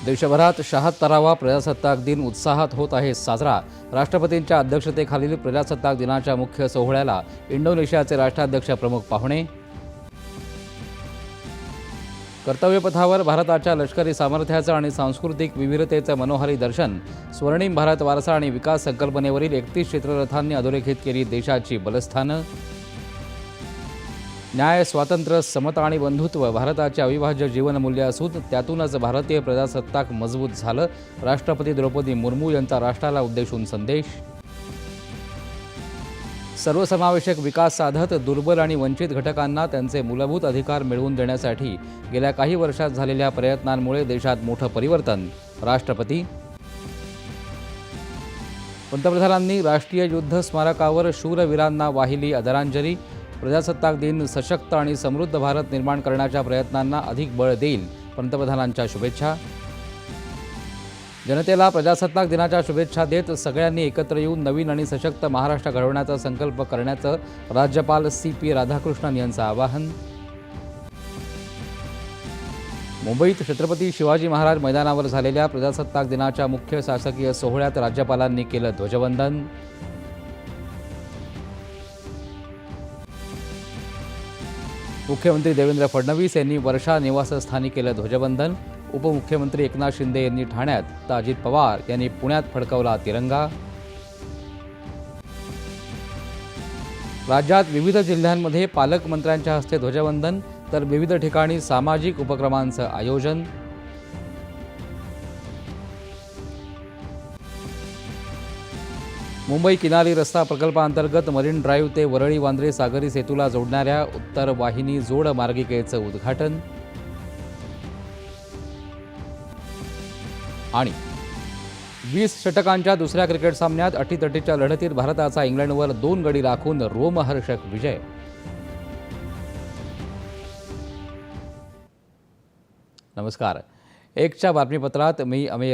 देशभरात 76वा प्रजासत्ताक दिन उत्साहात होत आहे साजरा। राष्ट्रपतींच्या अध्यक्षतेखालील प्रजासत्ताक दिनाच्या मुख्य सोहळ्याला इंडोनेशियाचे राष्ट्राध्यक्ष प्रमुख पाहुणे। कर्तव्यपथावर भारताच्या लष्करी सामर्थ्याचं आणि सांस्कृतिक विविधतेचं मनोहारी दर्शन। स्वर्णिम भारत वारसा आणि विकास संकल्पनेवरील 31 चित्ररथांनी अधोरेखित केली देशाची बलस्थानं। न्याय, स्वातंत्र्य, समता आणि बंधुत्व भारताचे अविभाज्य जीवनमूल्य असून त्यातूनच भारतीय प्रजासत्ताक मजबूत झालं। राष्ट्रपती द्रौपदी मुर्मू यांचा राष्ट्राला उद्देशून संदेश। सर्वसमावेशक विकास साधत दुर्बल आणि वंचित घटकांना त्यांचे मूलभूत अधिकार मिळवून देण्यासाठी गेल्या काही वर्षात झालेल्या प्रयत्नांमुळे देशात मोठं परिवर्तन। राष्ट्रपती। पंतप्रधानांनी राष्ट्रीय युद्ध स्मारकावर शूरवीरांना वाहिली आदरांजली। प्रजासत्ताक दिन सशक्त आणि समृद्ध भारत निर्माण करण्याच्या प्रयत्नांना अधिक बळ देईल। पंतप्रधानांच्या शुभेच्छा। जनतेला प्रजासत्ताक दिनाच्या शुभेच्छा देत सगळ्यांनी एकत्र येऊन नवीन आणि सशक्त महाराष्ट्र घडवण्याचा संकल्प करण्याचं राज्यपाल CP राधाकृष्णन यांचं आवाहन। मुंबईत छत्रपती शिवाजी महाराज मैदानावर झालेल्या प्रजासत्ताक दिनाच्या मुख्य शासकीय सोहळ्यात राज्यपालांनी केलं ध्वजवंदन। मुख्यमंत्री देवेंद्र फडणवीस यांनी वर्षा निवासस्थानी केलं ध्वजवंदन। उपमुख्यमंत्री एकनाथ शिंदे यांनी ठाण्यात तर अजित पवार यांनी पुण्यात फडकवला तिरंगा। राज्यात विविध जिल्ह्यांमध्ये पालकमंत्र्यांच्या हस्ते ध्वजवंदन तर विविध ठिकाणी सामाजिक उपक्रमांचं आयोजन। मुंबई किनारी रस्ता प्रकल्पांतर्गत मरीन ड्राईव्ह ते वरळी वांद्रे सागरी सेतूला जोडणाऱ्या उत्तर वाहिनी जोड मार्गिकेचं उद्घाटन। आणि 20 षटकांच्या दुसऱ्या क्रिकेट सामन्यात अटीतटीच्या लढतीत भारताचा इंग्लंडवर 2 गडी राखून रोमहर्षक विजय। नमस्कार, एकच्या बातमीपत्रात मी अमेय